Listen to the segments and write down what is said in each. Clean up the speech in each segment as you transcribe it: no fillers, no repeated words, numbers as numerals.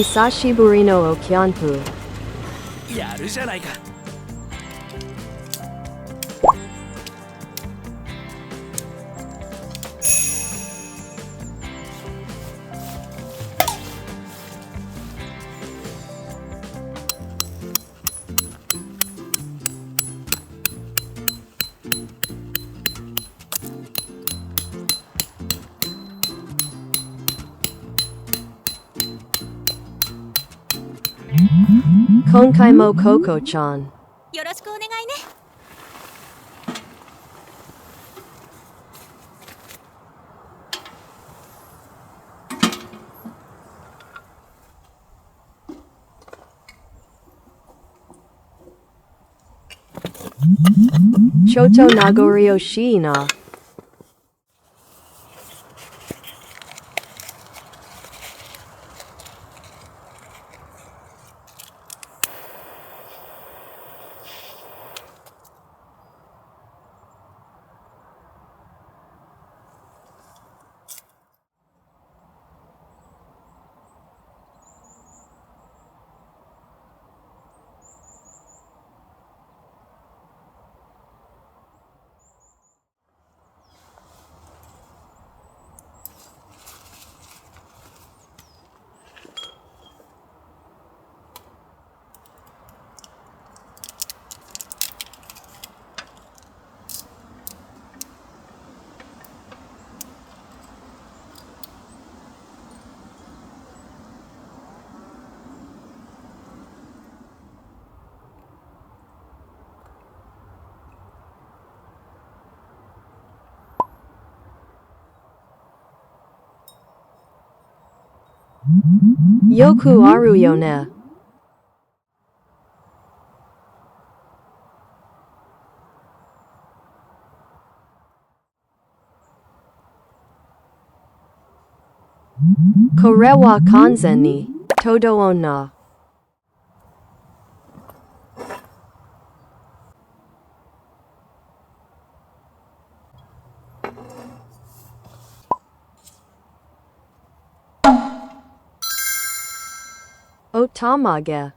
久しぶりのおキャンプ。やるじゃないか。今回もココちゃんよろしくお願いね。ちょっと名残惜しいな。よくあるよね。これは完全にトド女。おたまげ。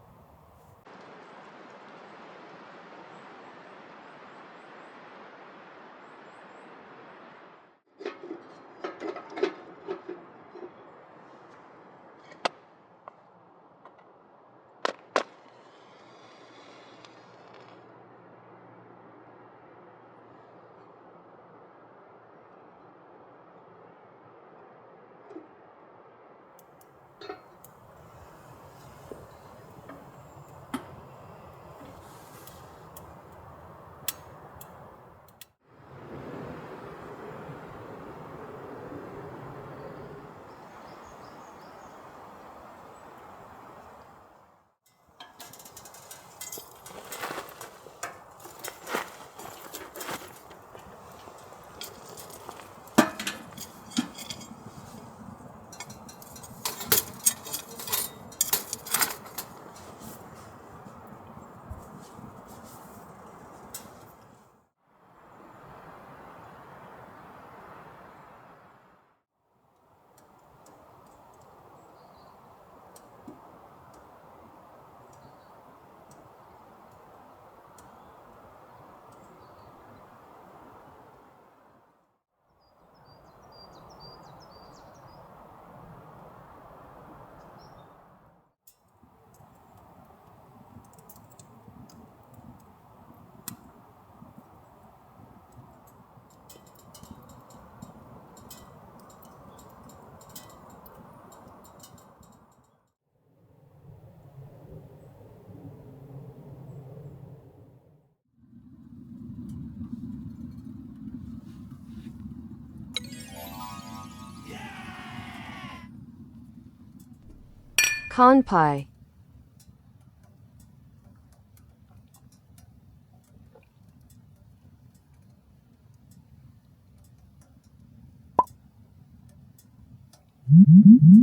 乾杯。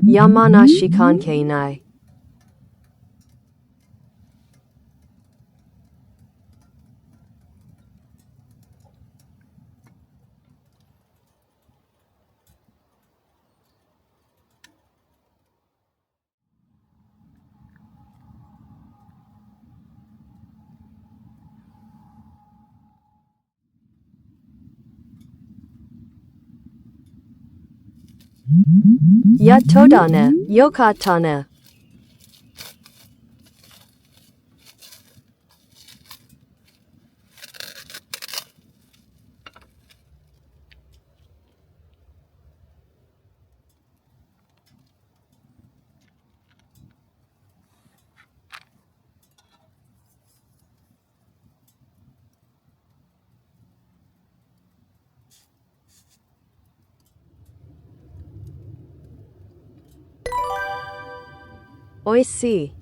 山梨関係ない。やっとだね。よかったね。おいしい。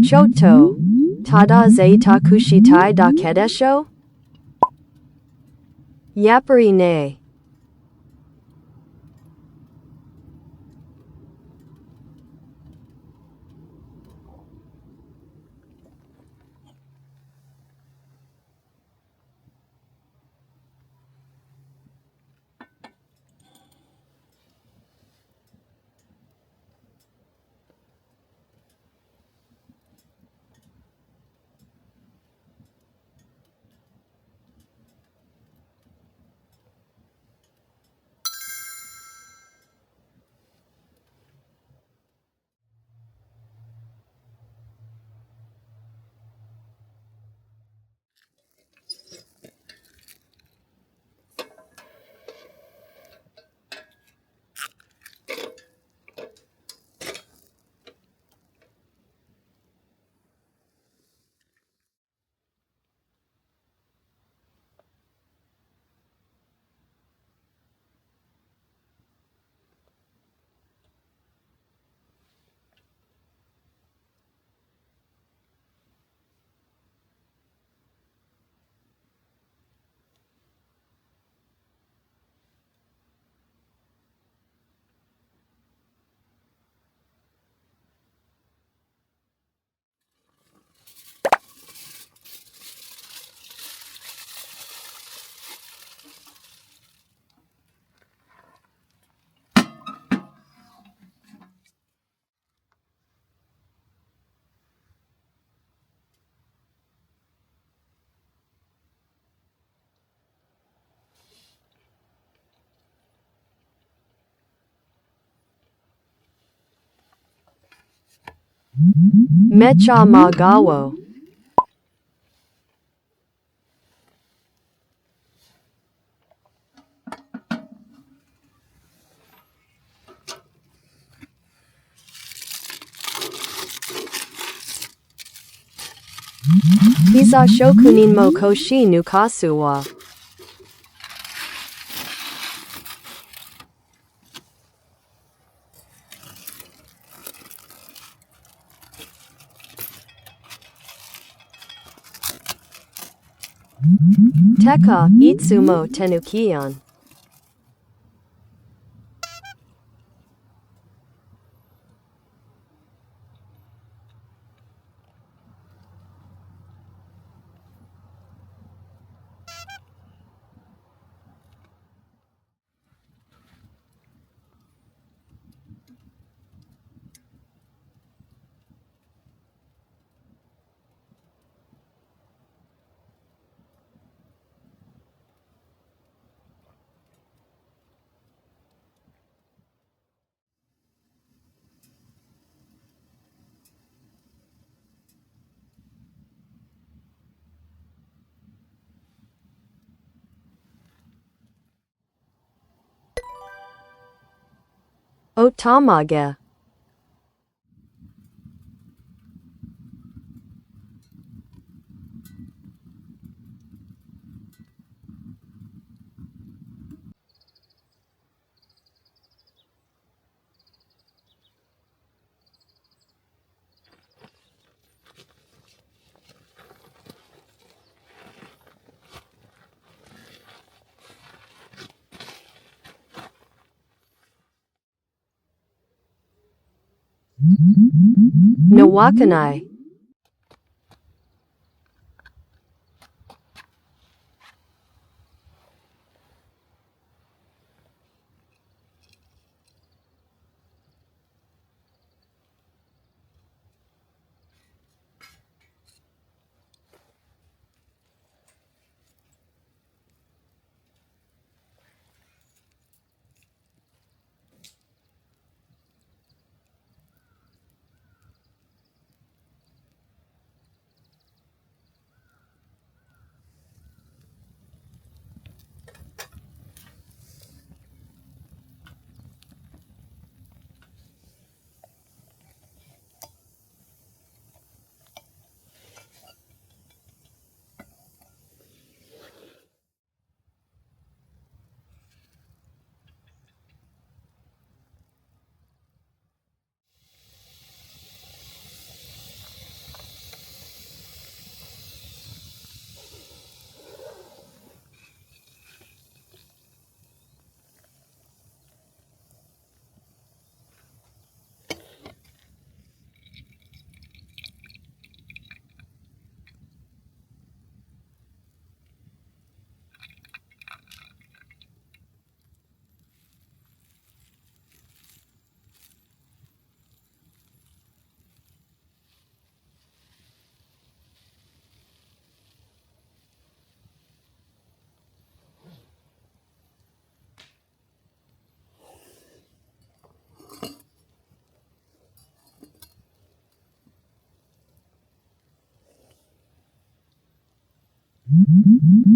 ちょっと、ただ贅沢したいだけでしょ？やっぱりね。めちゃ真顔。ピザ職人も腰抜かすわ。てか、いつも手抜きやん。おたまげ。のわかない。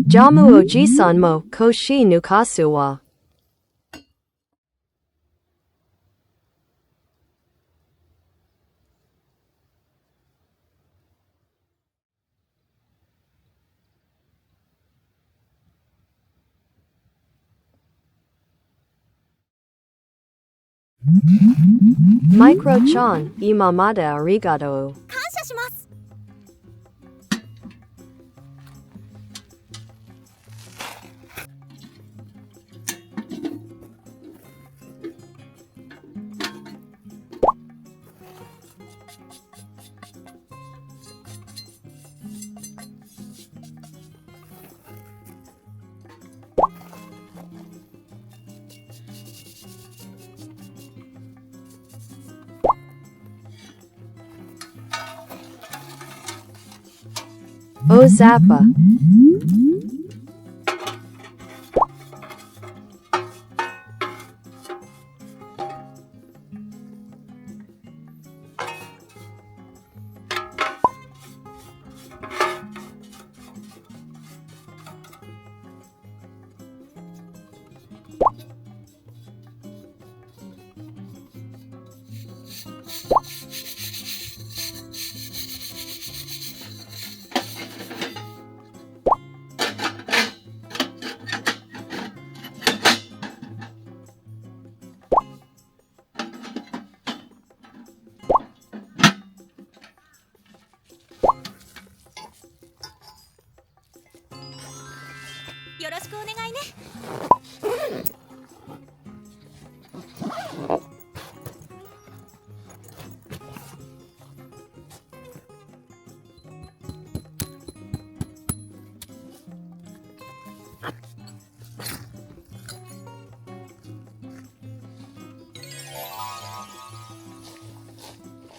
ジャムおじさんも腰抜かすわ。マイクロちゃん、今までありがとう。感謝します。おざぱ。よろしくお願いね。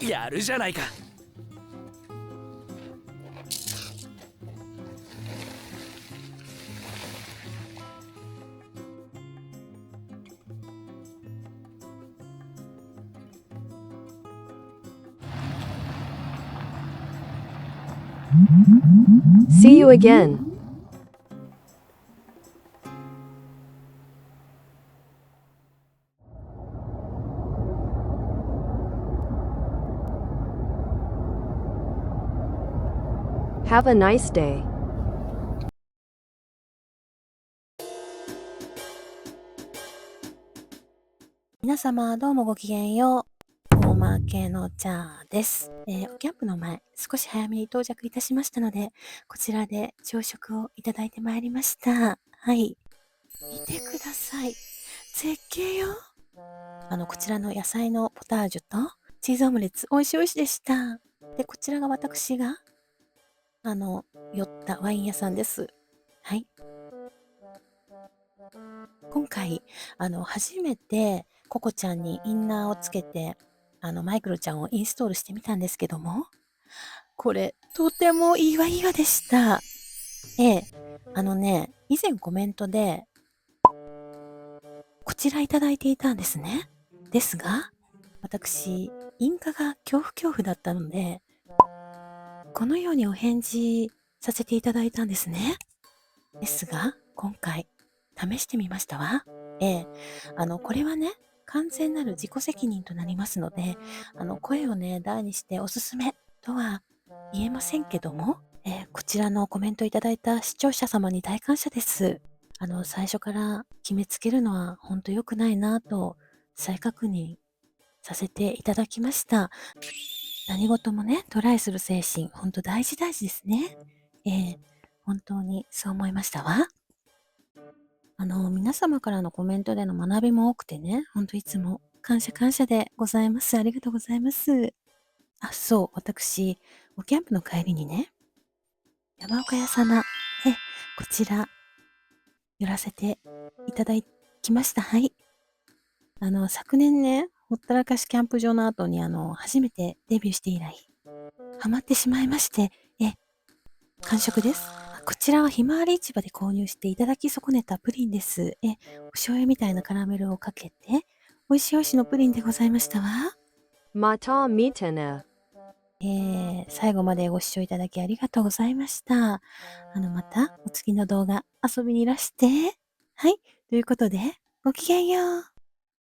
やるじゃないか。See you again. Have a nice day. 皆様どうもごきげんよう。おまけのちゃあです。キャンプの前、少し早めに到着いたしましたので、こちらで朝食をいただいてまいりました。はい。見てください。絶景よ。こちらの野菜のポタージュと、チーズオムレツ、美味しい美味しいでした。で、こちらが私が、寄ったワイン屋さんです。はい。今回、初めてココちゃんにインナーをつけて、マイクロちゃんをインストールしてみたんですけども、これ、とてもいいわでした。以前コメントで、こちらいただいていたんですね。ですが、私、印鑑が恐怖だったので、このようにお返事させていただいたんですね。ですが、今回、試してみましたわ。これはね、完全なる自己責任となりますので、声をね、大にしておすすめとは言えませんけども、こちらのコメントいただいた視聴者様に大感謝です。最初から決めつけるのは本当良くないなと再確認させていただきました。何事もね、トライする精神、本当大事ですね。本当にそう思いましたわ。皆様からのコメントでの学びも多くてね、本当いつも感謝でございます。ありがとうございます。あ、そう、私、おキャンプの帰りにね、山岡屋さな、こちら、寄らせていただきました。はい。昨年ね、ほったらかしキャンプ場の後に初めてデビューして以来、ハマってしまいまして、完食です。こちらはひまわり市場で購入していただき損ねたプリンです。お醤油みたいなカラメルをかけて、美味しいのプリンでございましたわ。また見てね。最後までご視聴いただきありがとうございました。またお次の動画遊びにいらして。はい。ということで、ごきげんよう。